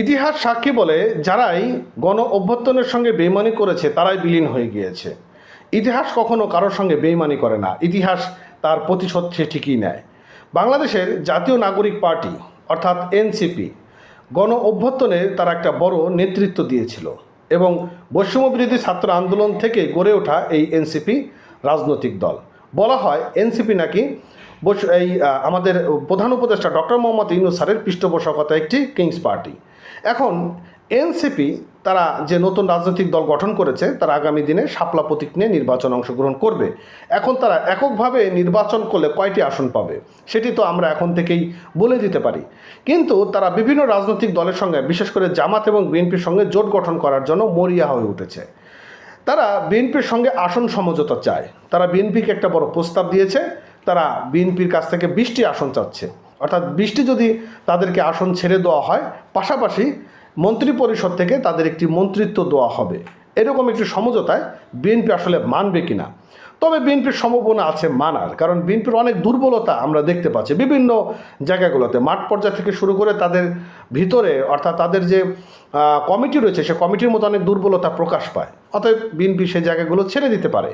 ইতিহাস সাক্ষী বলে যারাই গণ অভ্যুত্থানের সঙ্গে বেইমানি করেছে তারাই বিলীন হয়ে গিয়েছে। ইতিহাস কখনো কারোর সঙ্গে বেইমানি করে না, ইতিহাস তার প্রতিশোধ সে ঠিকই নেয়। বাংলাদেশের জাতীয় নাগরিক পার্টি অর্থাৎ এনসিপি গণ অভ্যুত্থানে তারা একটা বড় নেতৃত্ব দিয়েছিল এবং বৈষম্য বিরোধী ছাত্র আন্দোলন থেকে গড়ে ওঠা এই এনসিপি রাজনৈতিক দল। বলা হয় এনসিপি নাকি আমাদের প্রধান উপদেষ্টা ডক্টর মোহাম্মদ ইউনূস স্যারের পৃষ্ঠপোষকতা একটি কিংস পার্টি। এখন এনসিপি তারা যে নতুন রাজনৈতিক দল গঠন করেছে তারা আগামী দিনে শাপলা প্রতীক নিয়ে নির্বাচন অংশগ্রহণ করবে। এখন তারা এককভাবে নির্বাচন করলে কয়টি আসন পাবে সেটি তো আমরা এখন থেকেই বলে দিতে পারি, কিন্তু তারা বিভিন্ন রাজনৈতিক দলের সঙ্গে বিশেষ করে জামাত এবং বিএনপির সঙ্গে জোট গঠন করার জন্য মরিয়া হয়ে উঠেছে। তারা বিএনপির সঙ্গে আসন সমঝোতা চায়। তারা বিএনপিকে একটা বড় প্রস্তাব দিয়েছে, তারা বিএনপির কাছ থেকে 20টি আসন চাচ্ছে, অর্থাৎ 20টি যদি তাদেরকে আসন ছেড়ে দেওয়া হয়, পাশাপাশি মন্ত্রিপরিষদ থেকে তাদের একটি মন্ত্রিত্ব দেওয়া হবে। এরকম একটি সমঝোতায় বিএনপি আসলে মানবে কিনা, তবে বিএনপির সম্ভাবনা আছে মানার, কারণ বিএনপির অনেক দুর্বলতা আমরা দেখতে পাচ্ছি বিভিন্ন জায়গাগুলোতে, মাঠ পর্যায় থেকে শুরু করে তাদের ভিতরে অর্থাৎ তাদের যে কমিটি রয়েছে সে কমিটির মতো অনেক দুর্বলতা প্রকাশ পায়। অতএব বিএনপি সেই জায়গাগুলো ছেড়ে দিতে পারে।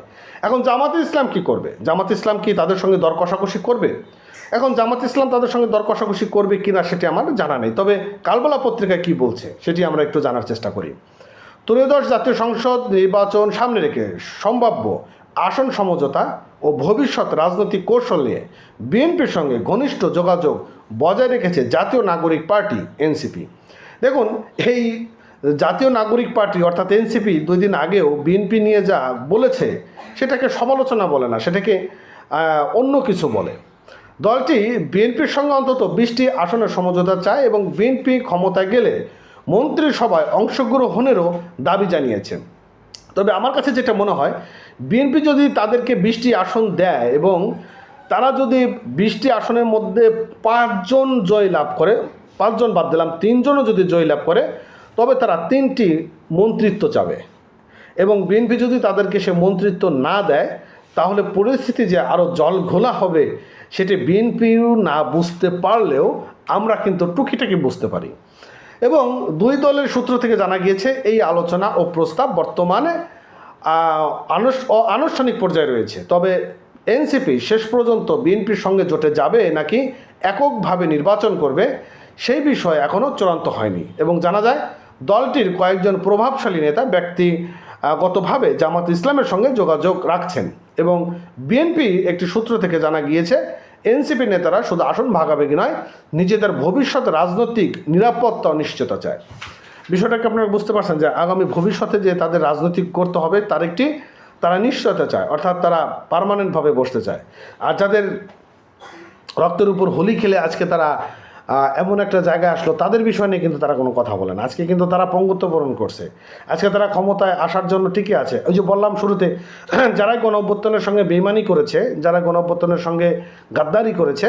এখন জামাতে ইসলাম কি করবে? জামাতে ইসলাম কি তাদের সঙ্গে দর কষাকষি করবে? এখন জামাত ইসলাম তাদের সঙ্গে দর কষাকষি করবে কিনা সেটি আমার জানা নেই, তবে কালবেলা পত্রিকায় কি বলছে সেটি আমরা একটু জানার চেষ্টা করি। ত্রয়োদশ জাতীয় সংসদ নির্বাচন সামনে রেখে সম্ভাব্য আসন সমঝোতা ও ভবিষ্যৎ রাজনৈতিক কৌশল নিয়ে বিএনপির সঙ্গে ঘনিষ্ঠ যোগাযোগ বজায় রেখেছে জাতীয় নাগরিক পার্টি এনসিপি। দেখুন, এই জাতীয় নাগরিক পার্টি অর্থাৎ এনসিপি 2 দিন আগেও বিএনপি নিয়ে যা বলেছে সেটাকে সমালোচনা বলে না, সেটাকে অন্য কিছু বলে। দলটি বিএনপির সঙ্গে অন্তত 20টি আসনের সমঝোতা চায় এবং বিএনপি ক্ষমতায় গেলে মন্ত্রিসভায় অংশগ্রহণেরও দাবি জানিয়েছে। তবে আমার কাছে যেটা মনে হয়, বিএনপি যদি তাদেরকে 20টি আসন দেয় এবং তারা যদি 20টি আসনের মধ্যে 5 জন জয় লাভ করে, 5 জন বাদ দিলাম, 3 জনও যদি জয় লাভ করে, তবে তারা 3টি মন্ত্রিত্ব চাবে। এবং বিএনপি যদি তাদেরকে সে মন্ত্রিত্ব না দেয় তাহলে পরিস্থিতি যে আরও জল ঘোলা হবে সেটি বিএনপিও না বুঝতে পারলেও আমরা কিন্তু টুকিটাকি বুঝতে পারি। এবং 2 দলের সূত্র থেকে জানা গিয়েছে এই আলোচনা ও প্রস্তাব বর্তমানে আনুষ্ঠানিক পর্যায়ে রয়েছে। তবে এনসিপি শেষ পর্যন্ত বিএনপির সঙ্গে জোটে যাবে নাকি এককভাবে নির্বাচন করবে সেই বিষয় এখনও চূড়ান্ত হয়নি এবং জানা যায় দলটির কয়েকজন প্রভাবশালী নেতা ব্যক্তিগতভাবে জামাত ইসলামের সঙ্গে যোগাযোগ রাখছেন এবং বিএনপি একটি সূত্র থেকে জানা গিয়েছে এনসিপি নেতারা শুধু আসন ভাগাভাগি নয়, নিজেদের ভবিষ্যৎ রাজনৈতিক নিরাপত্তা নিশ্চয়তা চায়। বিষয়টাকে আপনারা বুঝতে পারছেন যে আগামী ভবিষ্যতে যে তাদের রাজনৈতিক করতে হবে তার একটি তারা নিশ্চয়তা চায়, অর্থাৎ তারা পার্মানেন্টভাবে বসতে চায়। আর যাদের রক্তের উপর হোলি খেলে আজকে তারা এমন একটা জায়গায় আসলো তাদের বিষয় নিয়ে কিন্তু তারা কোনো কথা বলে না। আজকে কিন্তু তারা পঙ্গুত্ব বরণ করছে, আজকে তারা ক্ষমতায় আসার জন্য টিকে আছে। ওই যে বললাম শুরুতে, যারা গণ অভ্যুত্থানের সঙ্গে বেইমানি করেছে, যারা গণ অভ্যুত্থানের সঙ্গে গাদ্দারি করেছে,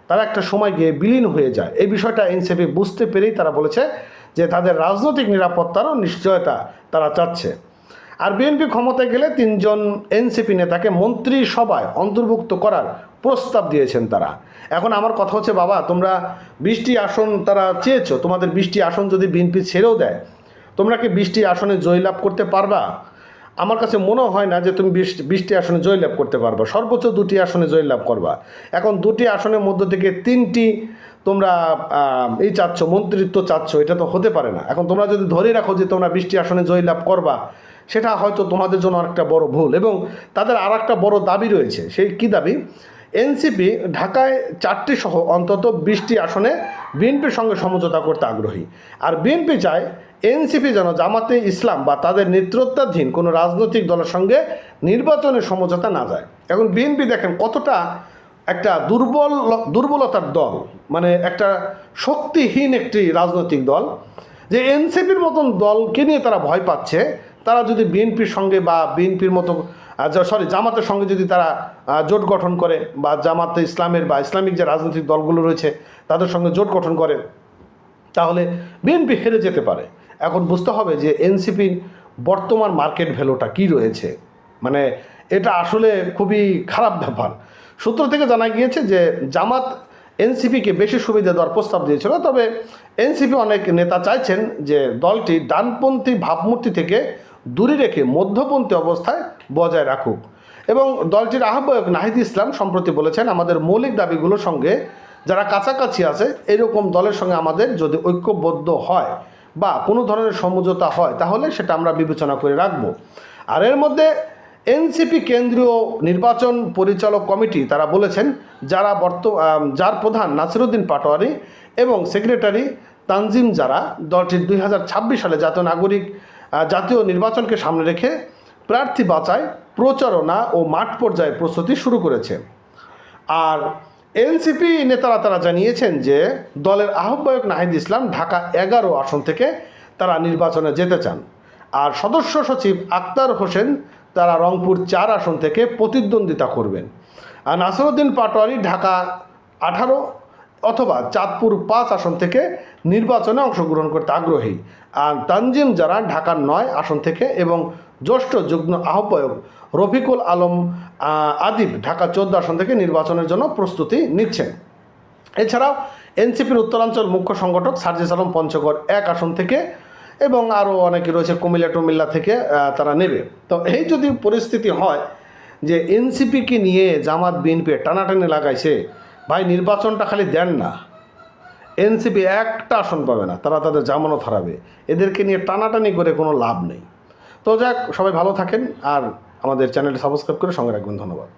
তারা একটা সময় গিয়ে বিলীন হয়ে যায়। এই বিষয়টা এনসিপি বুঝতে পেরেই তারা বলেছে যে তাদের রাজনৈতিক নিরাপত্তারও নিশ্চয়তা তারা চাচ্ছে। আর বিএনপি ক্ষমতায় গেলে 3 জন এনসিপি নেতাকে মন্ত্রিসভায় অন্তর্ভুক্ত করার প্রস্তাব দিয়েছেন তারা। এখন আমার কথা হচ্ছে, বাবা তোমরা 20টি আসন তারা চেয়েছো, তোমাদের 20টি আসন যদি বিএনপি ছেড়েও দেয় তোমরা কি 20টি আসনে জয়লাভ করতে পারবা? আমার কাছে মনে হয় না যে তুমি 20টি আসনে জয়লাভ করতে পারবা, সর্বোচ্চ 2টি আসনে জয়লাভ করবা। এখন 2টি আসনের মধ্য থেকে 3টি তোমরা এই চাচ্ছ, মন্ত্রিত্ব চাচ্ছ, এটা তো হতে পারে না। এখন তোমরা যদি ধরে রাখো যে তোমরা 20টি আসনে জয়লাভ করবা, সেটা হয়তো তোমাদের জন্য অনেকটা বড় ভুল। এবং তাদের আর একটা বড় দাবি রয়েছে, সেই কী দাবি? এনসিপি ঢাকায় 4টি সহ অন্তত 20টি আসনে বিএনপির সঙ্গে সমঝোতা করতে আগ্রহী। আর বিএনপি চায় এনসিপি যেন জামাতে ইসলাম বা তাদের নেতৃত্বাধীন কোনো রাজনৈতিক দলের সঙ্গে নির্বাচনের সমঝোতা না যায়। এখন বিএনপি দেখেন কতটা একটা দুর্বলতার দল, মানে একটা শক্তিহীন একটি রাজনৈতিক দল, যে এনসিপির মতন দলকে নিয়ে তারা ভয় পাচ্ছে। তারা যদি বিএনপির সঙ্গে বা বিএনপির মতো জামাতের সঙ্গে যদি তারা জোট গঠন করে বা জামাতে ইসলামের বা ইসলামিক যে রাজনৈতিক দলগুলো রয়েছে তাদের সঙ্গে জোট গঠন করে, তাহলে বিএনপি হেরে যেতে পারে। এখন বুঝতে হবে যে এনসিপির বর্তমান মার্কেট ভ্যালুটা কী রয়েছে, মানে এটা আসলে খুবই খারাপ ব্যাপার। সূত্র থেকে জানা গিয়েছে যে জামাত এনসিপিকে বেশি সুবিধা দেওয়ার প্রস্তাব দিয়েছিল। তবে এনসিপি অনেক নেতা চাইছেন যে দলটি ডানপন্থী ভাবমূর্তি থেকে দূরে রেখে মধ্যপন্থী অবস্থায় বজায় রাখুক। এবং দলটির আহ্বায়ক নাহিদ ইসলাম সম্প্রতি বলেছেন, আমাদের মৌলিক দাবিগুলোর সঙ্গে যারা কাছাকাছি আছে এরকম দলের সঙ্গে আমাদের যদি ঐক্যবদ্ধ হয় বা কোনো ধরনের সমঝোতা হয় তাহলে সেটা আমরা বিবেচনা করে রাখব। আর এর মধ্যে এনসিপি কেন্দ্রীয় নির্বাচন পরিচালক কমিটি তারা বলেছেন, যার প্রধান নাসিরউদ্দিন পাটোয়ারি এবং সেক্রেটারি তানজিম জারা দলটির 2026 সালে জাতীয় নির্বাচনকে সামনে রেখে প্রার্থী বাছাই, প্রচারণা ও মাঠ পর্যায়ে প্রস্তুতি শুরু করেছে। আর এনসিপি নেতারা তারা জানিয়েছেন যে দলের আহ্বায়ক নাহিদ ইসলাম ঢাকা 11 আসন থেকে তারা নির্বাচনে যেতে চান। আর সদস্য সচিব আক্তার হোসেন তারা রংপুর 4 আসন থেকে প্রতিদ্বন্দ্বিতা করবেন। আর নাসিরউদ্দিন পাটোয়ারি ঢাকা 18 অথবা চাঁদপুর 5 আসন থেকে নির্বাচনে অংশগ্রহণ করতে আগ্রহী। আর তানজিম যারা ঢাকার 9 আসন থেকে এবং জ্যেষ্ঠ যুগ্ম আহ্বায়ক রফিকুল আলম আদিব ঢাকা 14 আসন থেকে নির্বাচনের জন্য প্রস্তুতি নিচ্ছেন। এছাড়াও এনসিপির উত্তরাঞ্চল মুখ্য সংগঠক সার্জিস আলম পঞ্চগড় 1 আসন থেকে এবং আরও অনেকে রয়েছে কুমিল্লা থেকে তারা নেবে। তো এই যদি পরিস্থিতি হয় যে এনসিপিকে নিয়ে জামাত বিএনপি টানাটানি লাগাইছে, ভাই নির্বাচনটা খালি দেন না, এনসিপি একটা আসন পাবে না, তারা তাদের জামানত হারাবে। এদেরকে নিয়ে টানাটানি করে কোনো লাভ নেই। তো যাক, সবাই ভালো থাকেন আর আমাদের চ্যানেলটি সাবস্ক্রাইব করে সঙ্গে রাখবেন। ধন্যবাদ।